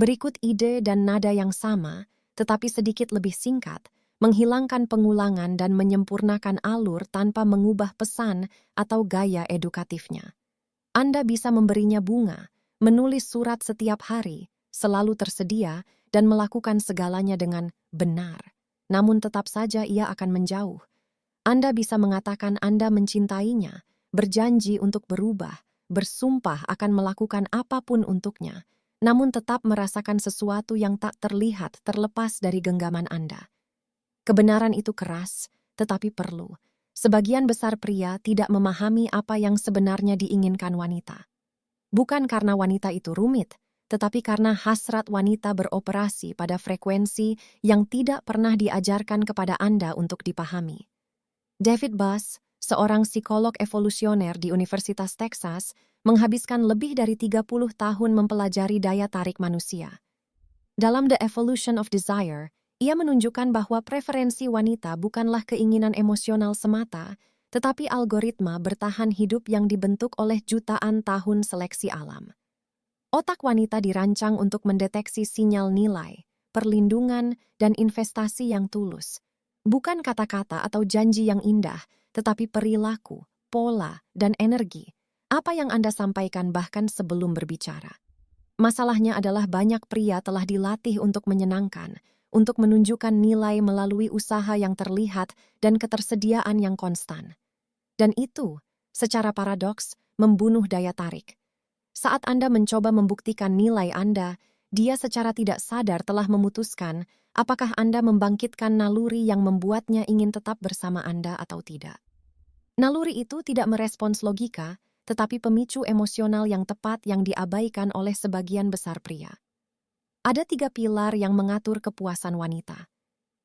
Berikut ide dan nada yang sama, tetapi sedikit lebih singkat, menghilangkan pengulangan dan menyempurnakan alur tanpa mengubah pesan atau gaya edukatifnya. Anda bisa memberinya bunga, menulis surat setiap hari, selalu tersedia, dan melakukan segalanya dengan benar. Namun tetap saja ia akan menjauh. Anda bisa mengatakan Anda mencintainya, berjanji untuk berubah, bersumpah akan melakukan apapun untuknya, namun tetap merasakan sesuatu yang tak terlihat terlepas dari genggaman Anda. Kebenaran itu keras, tetapi perlu. Sebagian besar pria tidak memahami apa yang sebenarnya diinginkan wanita. Bukan karena wanita itu rumit, tetapi karena hasrat wanita beroperasi pada frekuensi yang tidak pernah diajarkan kepada Anda untuk dipahami. David Buss, seorang psikolog evolusioner di Universitas Texas, menghabiskan lebih dari 30 tahun mempelajari daya tarik manusia. Dalam The Evolution of Desire, ia menunjukkan bahwa preferensi wanita bukanlah keinginan emosional semata, tetapi algoritma bertahan hidup yang dibentuk oleh jutaan tahun seleksi alam. Otak wanita dirancang untuk mendeteksi sinyal nilai, perlindungan, dan investasi yang tulus. Bukan kata-kata atau janji yang indah, tetapi perilaku, pola, dan energi. Apa yang Anda sampaikan bahkan sebelum berbicara. Masalahnya adalah banyak pria telah dilatih untuk menyenangkan, untuk menunjukkan nilai melalui usaha yang terlihat dan ketersediaan yang konstan. Dan itu, secara paradoks, membunuh daya tarik. Saat Anda mencoba membuktikan nilai Anda, dia secara tidak sadar telah memutuskan apakah Anda membangkitkan naluri yang membuatnya ingin tetap bersama Anda atau tidak. Naluri itu tidak merespons logika, tetapi pemicu emosional yang tepat yang diabaikan oleh sebagian besar pria. Ada 3 pilar yang mengatur kepuasan wanita.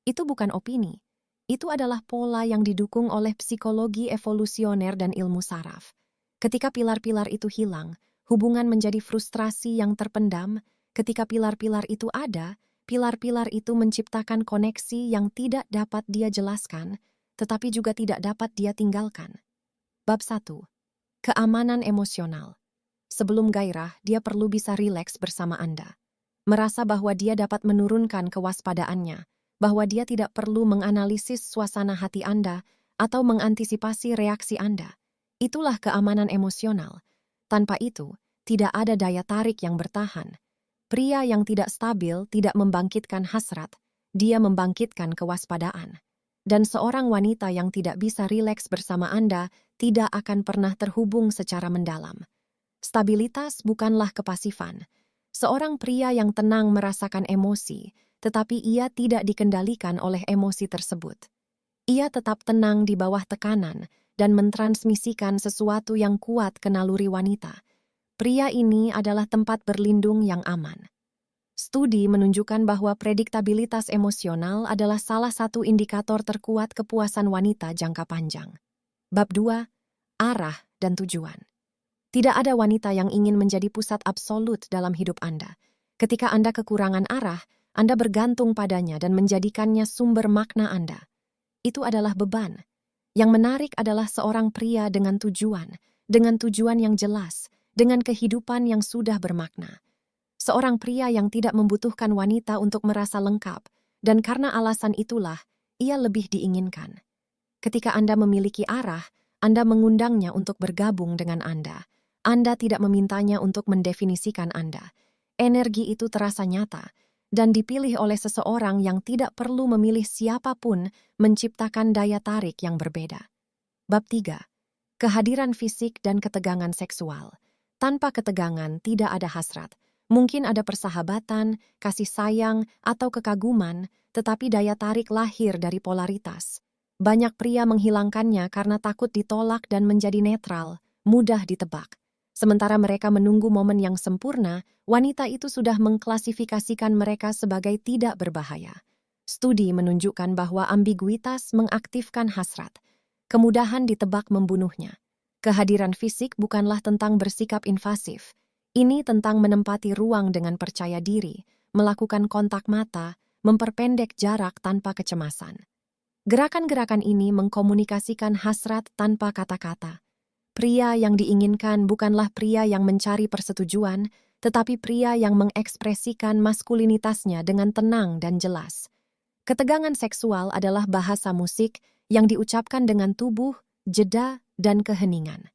Itu bukan opini. Itu adalah pola yang didukung oleh psikologi evolusioner dan ilmu saraf. Ketika pilar-pilar itu hilang, hubungan menjadi frustrasi yang terpendam. Ketika pilar-pilar itu ada, pilar-pilar itu menciptakan koneksi yang tidak dapat dia jelaskan, tetapi juga tidak dapat dia tinggalkan. Bab 1. Keamanan emosional. Sebelum gairah, dia perlu bisa rileks bersama Anda. Merasa bahwa dia dapat menurunkan kewaspadaannya, bahwa dia tidak perlu menganalisis suasana hati Anda atau mengantisipasi reaksi Anda. Itulah keamanan emosional. Tanpa itu, tidak ada daya tarik yang bertahan. Pria yang tidak stabil tidak membangkitkan hasrat, dia membangkitkan kewaspadaan. Dan seorang wanita yang tidak bisa rileks bersama Anda tidak akan pernah terhubung secara mendalam. Stabilitas bukanlah kepasifan. Seorang pria yang tenang merasakan emosi, tetapi ia tidak dikendalikan oleh emosi tersebut. Ia tetap tenang di bawah tekanan dan mentransmisikan sesuatu yang kuat ke naluri wanita. Pria ini adalah tempat berlindung yang aman. Studi menunjukkan bahwa prediktabilitas emosional adalah salah satu indikator terkuat kepuasan wanita jangka panjang. Bab 2. Arah dan tujuan. Tidak ada wanita yang ingin menjadi pusat absolut dalam hidup Anda. Ketika Anda kekurangan arah, Anda bergantung padanya dan menjadikannya sumber makna Anda. Itu adalah beban. Yang menarik adalah seorang pria dengan tujuan yang jelas, dengan kehidupan yang sudah bermakna. Seorang pria yang tidak membutuhkan wanita untuk merasa lengkap, dan karena alasan itulah, ia lebih diinginkan. Ketika Anda memiliki arah, Anda mengundangnya untuk bergabung dengan Anda. Anda tidak memintanya untuk mendefinisikan Anda. Energi itu terasa nyata, dan dipilih oleh seseorang yang tidak perlu memilih siapapun menciptakan daya tarik yang berbeda. Bab 3. Kehadiran fisik dan ketegangan seksual. Tanpa ketegangan tidak ada hasrat. Mungkin ada persahabatan, kasih sayang, atau kekaguman, tetapi daya tarik lahir dari polaritas. Banyak pria menghilangkannya karena takut ditolak dan menjadi netral, mudah ditebak. Sementara mereka menunggu momen yang sempurna, wanita itu sudah mengklasifikasikan mereka sebagai tidak berbahaya. Studi menunjukkan bahwa ambiguitas mengaktifkan hasrat. Kemudahan ditebak membunuhnya. Kehadiran fisik bukanlah tentang bersikap invasif. Ini tentang menempati ruang dengan percaya diri, melakukan kontak mata, memperpendek jarak tanpa kecemasan. Gerakan-gerakan ini mengkomunikasikan hasrat tanpa kata-kata. Pria yang diinginkan bukanlah pria yang mencari persetujuan, tetapi pria yang mengekspresikan maskulinitasnya dengan tenang dan jelas. Ketegangan seksual adalah bahasa musik yang diucapkan dengan tubuh, jeda, dan keheningan.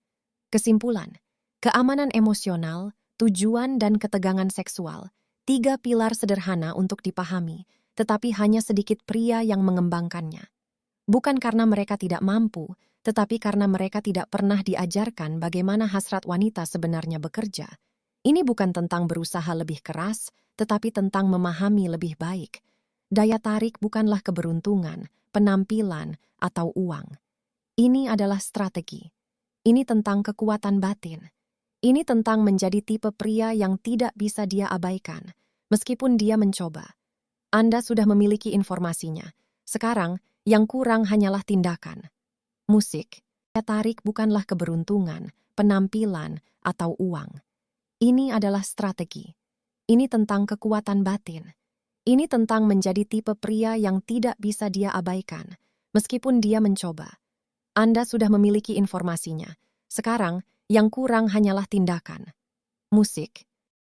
Kesimpulan, keamanan emosional, tujuan, dan ketegangan seksual, 3 pilar sederhana untuk dipahami, tetapi hanya sedikit pria yang mengembangkannya. Bukan karena mereka tidak mampu, tetapi karena mereka tidak pernah diajarkan bagaimana hasrat wanita sebenarnya bekerja. Ini bukan tentang berusaha lebih keras, tetapi tentang memahami lebih baik. Daya tarik bukanlah keberuntungan, penampilan, atau uang. Ini adalah strategi. Ini tentang kekuatan batin. Ini tentang menjadi tipe pria yang tidak bisa dia abaikan, meskipun dia mencoba. Anda sudah memiliki informasinya. Sekarang, yang kurang hanyalah tindakan. Musik, daya tarik bukanlah keberuntungan, penampilan, atau uang. Ini adalah strategi. Ini tentang kekuatan batin. Ini tentang menjadi tipe pria yang tidak bisa dia abaikan, meskipun dia mencoba. Anda sudah memiliki informasinya. Sekarang, yang kurang hanyalah tindakan. Musik,